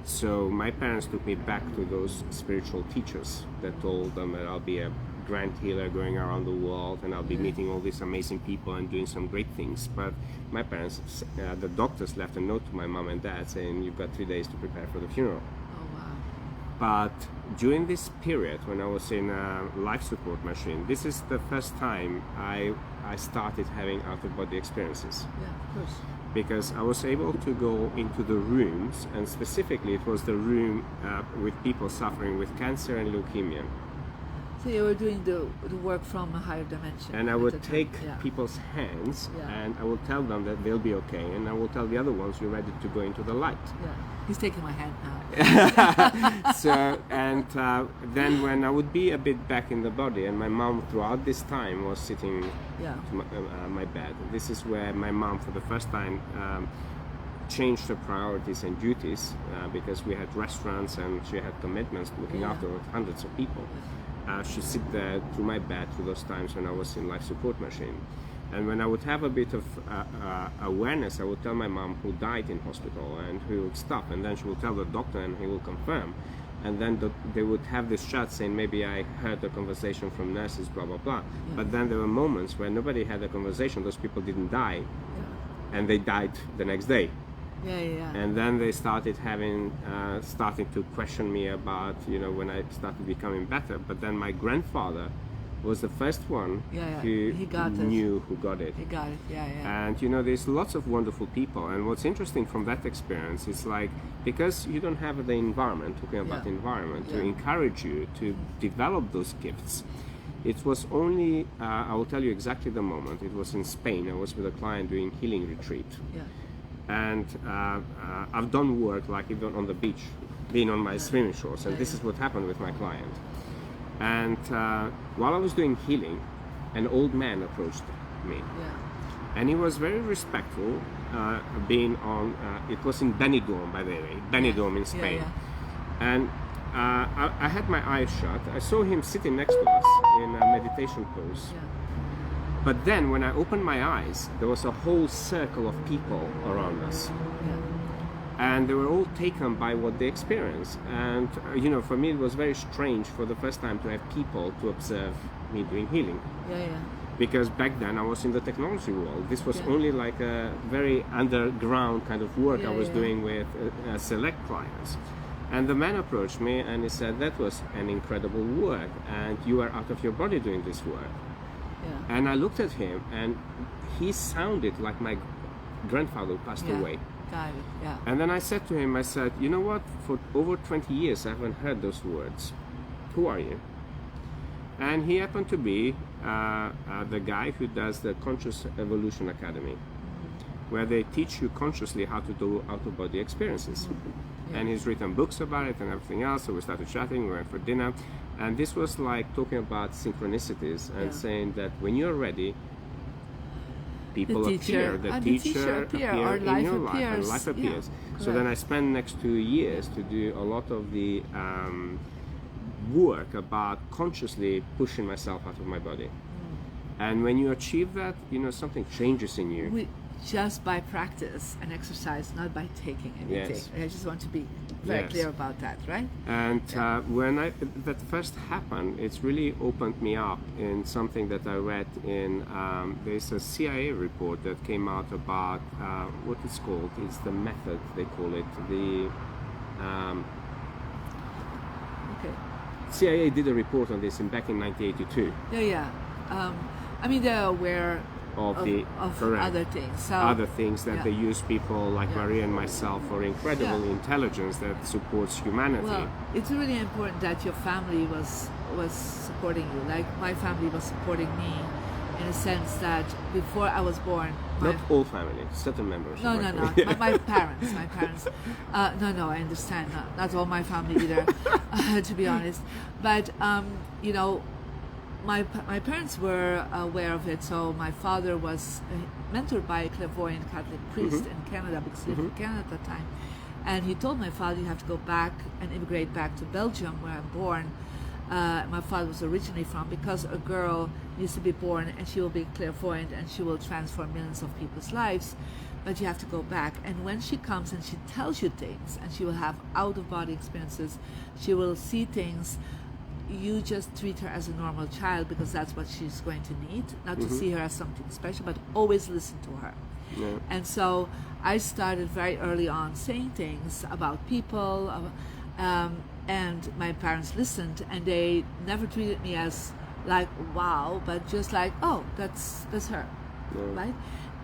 So my parents took me back to those spiritual teachers that told them that I'll be a grand healer going around the world, and I'll be meeting all these amazing people and doing some great things. But my parents, the doctors left a note to my mom and dad saying, you've got 3 days to prepare for the funeral. Oh, wow. But during this period when I was in a life support machine, this is the first time I started having out-of-body experiences. Yeah, of course. Because I was able to go into the rooms, and specifically it was the room with people suffering with cancer and leukemia. So you were doing the work from a higher dimension. And I at would the time. take Yeah. people's hands Yeah. and I will tell them that they'll be okay, and I will tell the other ones you're ready to go into the light. Yeah. He's taking my hand now. So, and then when I would be a bit back in the body, and my mom throughout this time was sitting Yeah. to my bed. This is where my mom for the first time changed her priorities and duties because we had restaurants and she had commitments looking Yeah. after hundreds of people. She'd sit there through my bed through those times when I was in life support machine. And when I would have a bit of awareness, I would tell my mom who died in hospital and who would stop, and then she will tell the doctor and he will confirm. And then they would have this chat saying, maybe I heard a conversation from nurses, blah, blah, blah. Yeah. But then there were moments where nobody had a conversation, those people didn't die, and they died the next day. Yeah. And then they started starting to question me about, when I started becoming better. But then my grandfather was the first one who He got it. knew who got it. He got it. Yeah. And there's lots of wonderful people. And what's interesting from that experience is like, because you don't have the environment, talking about the environment, to Yeah. encourage you to develop those gifts. It was only, I will tell you exactly the moment. It was in Spain. I was with a client doing healing retreat. Yeah. And I've done work like even on the beach, being on my swimming shorts, and this is what happened with my client. And while I was doing healing, an old man approached me, Yeah. and he was very respectful, being on, it was in Benidorm, by the way, Benidorm in Spain. And I had my eyes shut. I saw him sitting next to us in a meditation pose. Yeah. But then when I opened my eyes, there was a whole circle of people around us. Yeah. And they were all taken by what they experienced. And, for me, it was very strange for the first time to have people to observe me doing healing. Yeah. Because back then I was in the technology world. This was Yeah. only like a very underground kind of work I was Yeah. doing with select clients. And the man approached me and he said, that was an incredible work and you are out of your body doing this work. Yeah. And I looked at him and he sounded like my grandfather who passed Yeah. away. Got it. Yeah. And then I said to him, I said, you know what, for over 20 years I haven't heard those words. Who are you? And he happened to be the guy who does the Conscious Evolution Academy, where they teach you consciously how to do out-of-body experiences. And he's written books about it and everything else, so we started chatting, we went for dinner. And this was like talking about synchronicities and saying that when you're ready, people appear, the teacher appear or in life your life, and appears. life appears. Yeah, So then I spent next 2 years to do a lot of the work about consciously pushing myself out of my body. And when you achieve that, something changes in you. Just by practice and exercise, not by taking anything. Yes. I just want to be very Yes. clear about that, right? And when that first happened, it's really opened me up in something that I read in, there's a CIA report that came out about what it's called. It's the method, they call it. The Okay. CIA did a report on this back in 1982. Yeah. I mean, they're aware Of correct. other things. So Other things that yeah. they use people like Maria and myself for incredible Yeah. intelligence that supports humanity. Well, it's really important that your family was supporting you. Like my family was supporting me, in a sense that before I was born. Not all family, certain members. No, of my no. family. My parents. No, I understand. Not all my family either, to be honest. But my parents were aware of it. So my father was mentored by a clairvoyant Catholic priest in Canada, because he lived in Canada at that time. And he told my father, you have to go back and immigrate back to Belgium, where I'm born. My father was originally from, because a girl needs to be born and she will be clairvoyant and she will transform millions of people's lives, but you have to go back. And when she comes and she tells you things and she will have out-of-body experiences, she will see things, you just treat her as a normal child, because that's what she's going to need, not to see her as something special, but always listen to her. Yeah. And so I started very early on saying things about people, and my parents listened, and they never treated me as like wow, but just like, oh, that's her, right?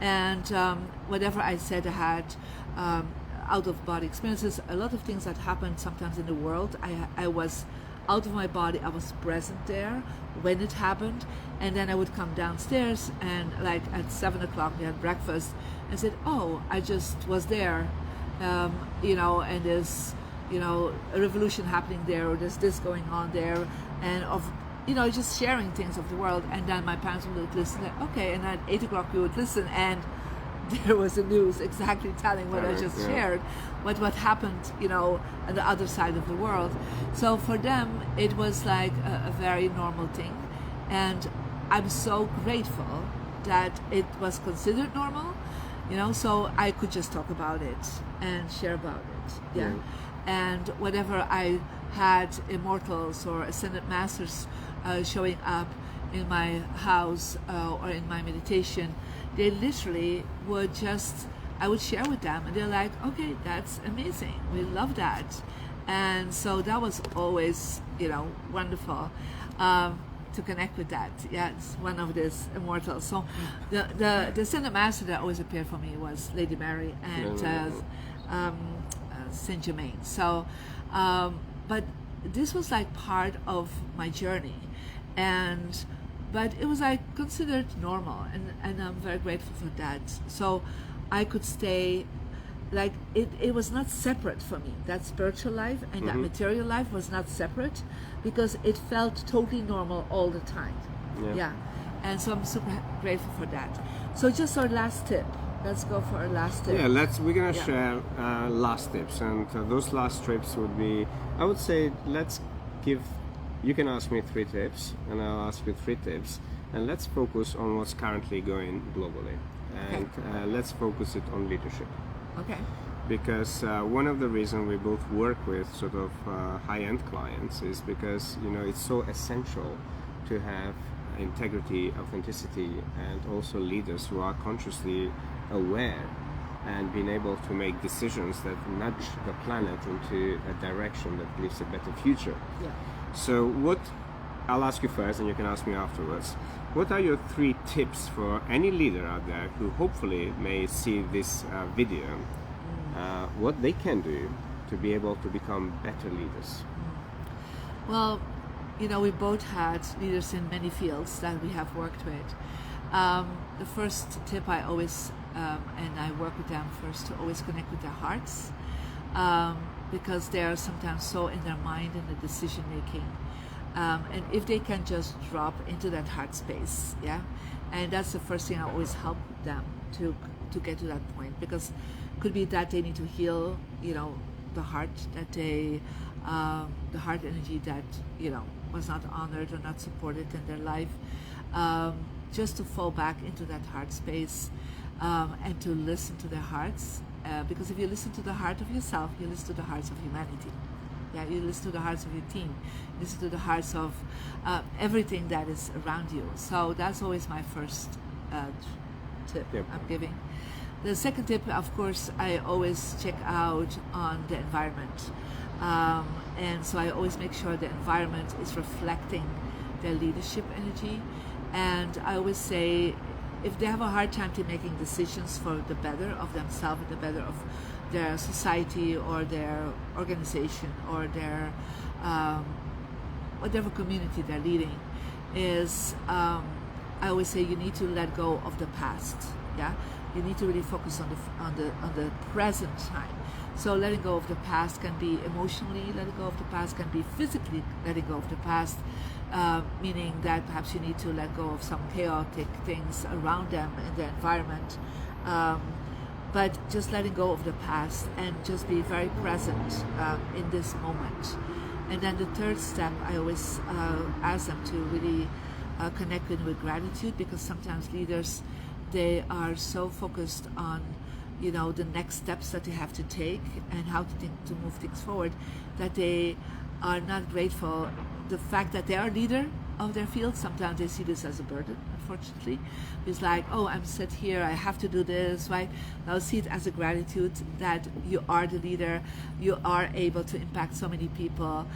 And whatever I said, I had out of body experiences, a lot of things that happened sometimes in the world. out of my body. I was present there when it happened, and then I would come downstairs, and like at 7 o'clock we had breakfast, and said, oh, I just was there, and there's, a revolution happening there, or there's this going on there, and of, just sharing things of the world. And then my parents would listen, like, okay, and at 8 o'clock we would listen, and there was the news exactly telling what I just shared, what happened, on the other side of the world. So for them, it was like a very normal thing. And I'm so grateful that it was considered normal, so I could just talk about it and share about it. Yeah. And whenever I had immortals or ascended masters showing up in my house or in my meditation, they literally would I would share with them, and they're like, okay, that's amazing, we love that. And so that was always, wonderful to connect with that. Yeah, it's one of these immortals. So the ascended master that always appeared for me was Lady Mary and Saint Germain. So, but this was like part of my journey, but it was like considered normal, and I'm very grateful for that. So I could stay, like it was not separate for me. That spiritual life and that material life was not separate, because it felt totally normal all the time. Yeah. And so I'm super grateful for that. So just our last tip. Let's go for our last tip. Yeah, we're gonna share last tips, and those last tips would be, I would say, you can ask me 3 tips, and I'll ask you 3 tips, and let's focus on what's currently going globally, and let's focus it on leadership. Okay. Because one of the reasons we both work with sort of high-end clients is because it's so essential to have integrity, authenticity, and also leaders who are consciously aware and being able to make decisions that nudge the planet into a direction that leaves a better future. Yeah. So I'll ask you first, and you can ask me afterwards. What are your 3 tips for any leader out there who hopefully may see this video, what they can do to be able to become better leaders? Well, we both had leaders in many fields that we have worked with. The first tip I always, and I work with them first, to always connect with their hearts, because they are sometimes so in their mind in the decision making. And if they can just drop into that heart space, and that's the first thing I always help them to get to that point, because it could be that they need to heal, the heart that the heart energy that was not honored or not supported in their life, just to fall back into that heart space, and to listen to their hearts, because if you listen to the heart of yourself, you listen to the hearts of humanity. You listen to the hearts of your team, you listen to the hearts of everything that is around you. So that's always my first tip I'm giving. The second tip, of course, I always check out on the environment. And so I always make sure the environment is reflecting their leadership energy. And I always say, if they have a hard time to making decisions for the better of themselves and the better of their society or their organization or their whatever community they're leading, I always say you need to let go of the past. You need to really focus on the present time. So letting go of the past can be emotionally letting go of the past, can be physically letting go of the past, meaning that perhaps you need to let go of some chaotic things around them in the environment. But just letting go of the past and just be very present in this moment. And then the third step, I always ask them to really connect with gratitude, because sometimes leaders, they are so focused on the next steps that they have to take and how to move things forward, that they are not grateful the fact that they are a leader, of their field. Sometimes they see this as a burden, unfortunately. It's like, oh, I'm set here, I have to do this, right? Now see it as a gratitude that you are the leader, you are able to impact so many people,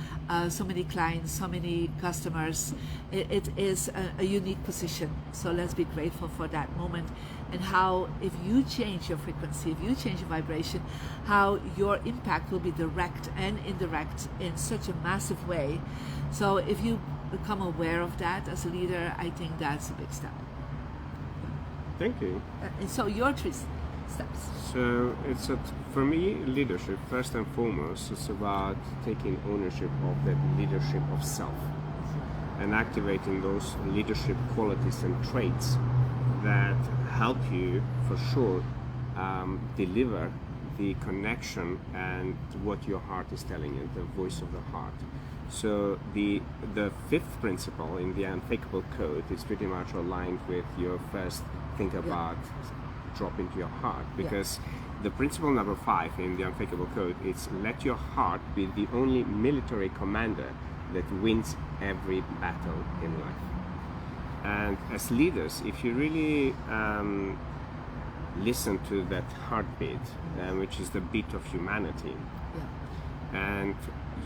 so many clients, so many customers. It is a unique position. So let's be grateful for that moment, and how if you change your frequency, if you change your vibration, how your impact will be direct and indirect in such a massive way. So if you become aware of that as a leader, I think that's a big step. Thank you. And so your 3 steps. So for me, leadership, first and foremost, it's about taking ownership of that leadership of self and activating those leadership qualities and traits that help you, for sure, deliver the connection and what your heart is telling you, the voice of the heart. So the 5th principle in the Unfakeable Code is pretty much aligned with your first think about, drop into your heart, because the principle number 5 in the Unfakeable Code is let your heart be the only military commander that wins every battle in life. And as leaders, if you really listen to that heartbeat, which is the beat of humanity, and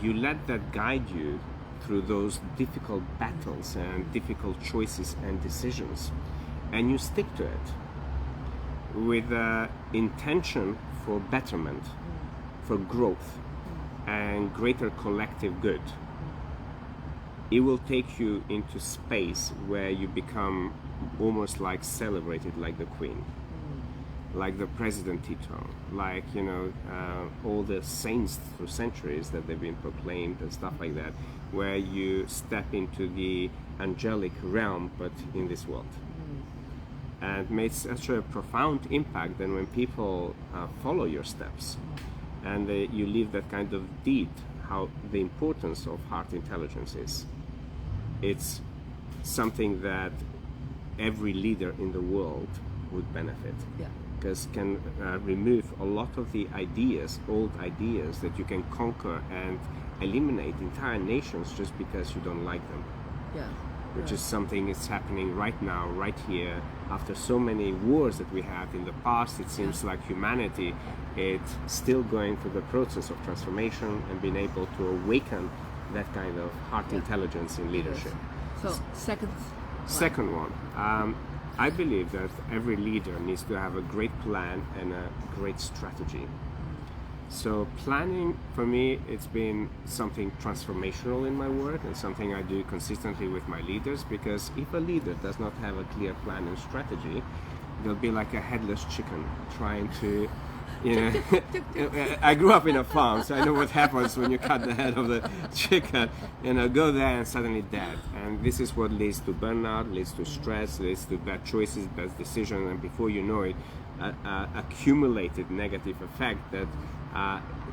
you let that guide you through those difficult battles and difficult choices and decisions, and you stick to it with intention for betterment, for growth and greater collective good, it will take you into space where you become almost like celebrated like the Queen, like the President Jeton, like, you know, all the saints through centuries that they've been proclaimed and stuff like that, where you step into the angelic realm but in this world. And made such a profound impact that when people follow your steps and you live that kind of deed, how the importance of heart intelligence is. It's something that every leader in the world would benefit. Because can remove a lot of the ideas, old ideas, that you can conquer and eliminate entire nations just because you don't like them. Which is something that's happening right now, right here. After so many wars that we have in the past, it seems like humanity is still going through the process of transformation and being able to awaken that kind of heart intelligence in leadership. So second one, I believe that every leader needs to have a great plan and a great strategy. So planning, for me, it's been something transformational in my work and something I do consistently with my leaders, because if a leader does not have a clear plan and strategy, they'll be like a headless chicken trying to, you know, I grew up in a farm, so I know what happens when you cut the head of the chicken, you know, go there and suddenly dead. And this is what leads to burnout, leads to stress, leads to bad choices, bad decisions, and before you know it, accumulated negative effect that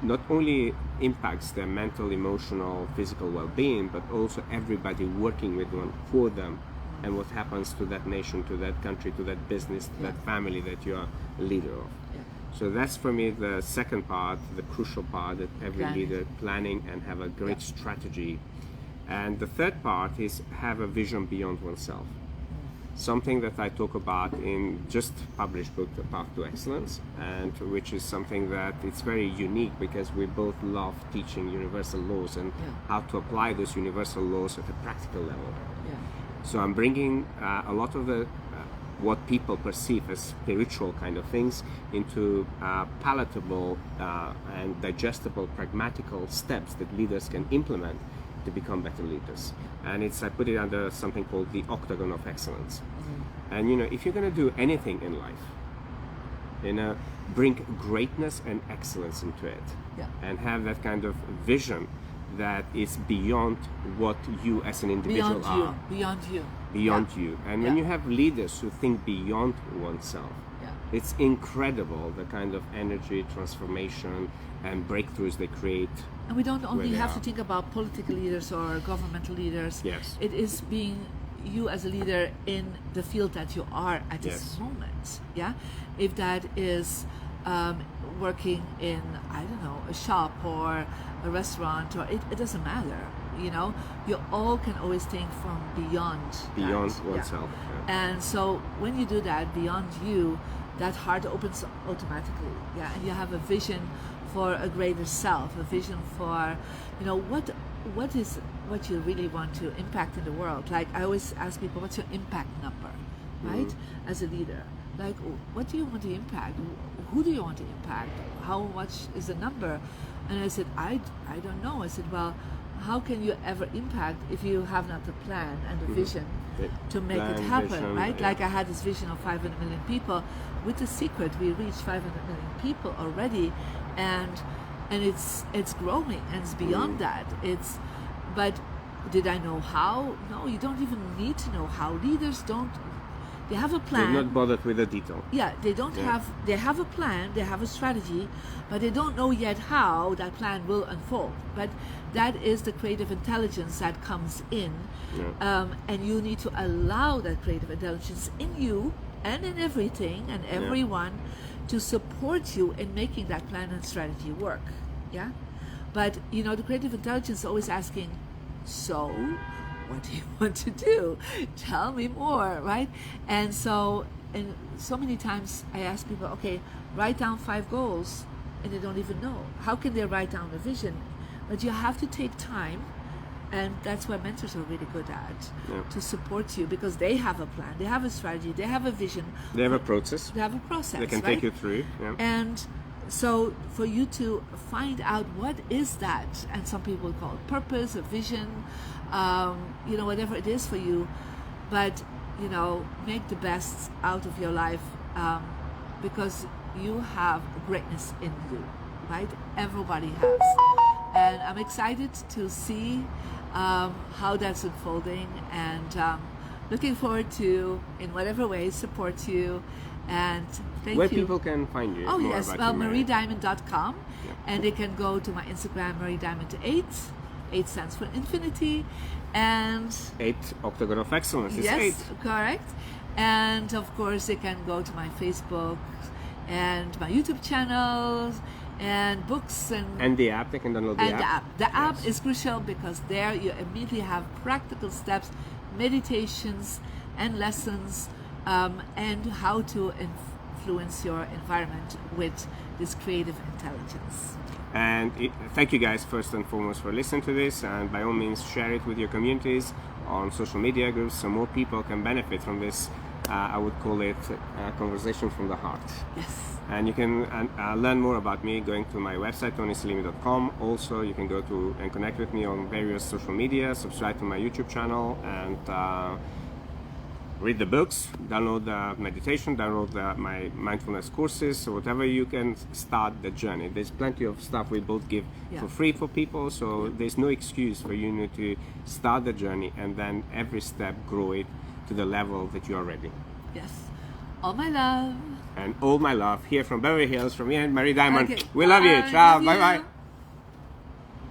not only impacts their mental, emotional, physical well-being, but also everybody working with them, for them, and what happens to that nation, to that country, to that business, to that family that you are a leader of. So that's for me the second part, the crucial part, that every leader planning and have a great strategy. And the third part is have a vision beyond oneself. Something that I talk about in just published book, The Path to Excellence, and which is something that it's very unique because we both love teaching universal laws and how to apply those universal laws at a practical level. So I'm bringing a lot of the what people perceive as spiritual kind of things into palatable and digestible, pragmatical steps that leaders can implement to become better leaders. And I put it under something called the Octagon of Excellence. And you know, if you're going to do anything in life, you know, bring greatness and excellence into it, and have that kind of vision that is beyond what you as an individual are. Beyond you. And when you have leaders who think beyond oneself, it's incredible the kind of energy, transformation, and breakthroughs they create. And we don't only have to think about political leaders or governmental leaders. It is being you as a leader in the field that you are at this moment. If that is working in, I don't know, a shop or a restaurant, or it doesn't matter. you know, you all can always think from beyond that. oneself. Yeah. And so when you do that beyond you, that heart opens automatically. Yeah, and you have a vision for a greater self, a vision for, you know, what is what you really want to impact in the world. Like I always ask people, what's your impact number, right? As a leader, like what do you want to impact? Who do you want to impact? How much is the number? And I said, I don't know. I said, well, how can you ever impact if you have not the plan and the vision to make it happen, vision, right? yeah. Like I had this vision of 500 million people. With The Secret, we reached 500 million people already, and it's growing, and it's beyond that. But did I know how? No, you don't even need to know how. Leaders don't. They have a plan. They're not bothered with the detail. Yeah, they don't have. They have a plan. They have a strategy, but they don't know yet how that plan will unfold. But that is the creative intelligence that comes in, and you need to allow that creative intelligence in you and in everything and everyone to support you in making that plan and strategy work. Yeah, but you know, the creative intelligence is always asking, so what do you want to do? Tell me more, right? And so many times I ask people, okay, write down 5 goals, and they don't even know. How can they write down a vision? But you have to take time, and that's what mentors are really good at, to support you, because they have a plan, they have a strategy, they have a vision. They have a process. They have a process. They can take you through. Yeah. And so for you to find out what is that, and some people call it purpose, a vision, you know, whatever it is for you, but you know, make the best out of your life, because you have greatness in you, right? Everybody has, and I'm excited to see how that's unfolding, and looking forward to, in whatever way, support you. And thank Where you. people can find you. Oh more yes, about well, you, Marie. mariediamond.com, and they can go to my Instagram, mariediamond8. 8 stands for infinity, and 8 Octagon of Excellence. It's yes, 8. correct. And of course, they can go to my Facebook and my YouTube channels and books and the app. They can download the app. The app is crucial, because there you immediately have practical steps, meditations and lessons, and how to influence your environment with this creative intelligence. And thank you guys first and foremost for listening to this, and by all means share it with your communities on social media groups so more people can benefit from this. I would call it a conversation from the heart. Yes. And you can learn more about me going to my website, tonyselimi.com. Also, you can go to and connect with me on various social media, subscribe to my YouTube channel, and read the books, download the meditation, download my mindfulness courses, so whatever you can start the journey. There's plenty of stuff we both give for free for people, so there's no excuse for you to start the journey and then every step grow it to the level that you are ready. Yes. All my love. And all my love here from Beverly Hills, from me and Marie Diamond. Okay. We love you. Bye. Ciao. Love Bye you. bye.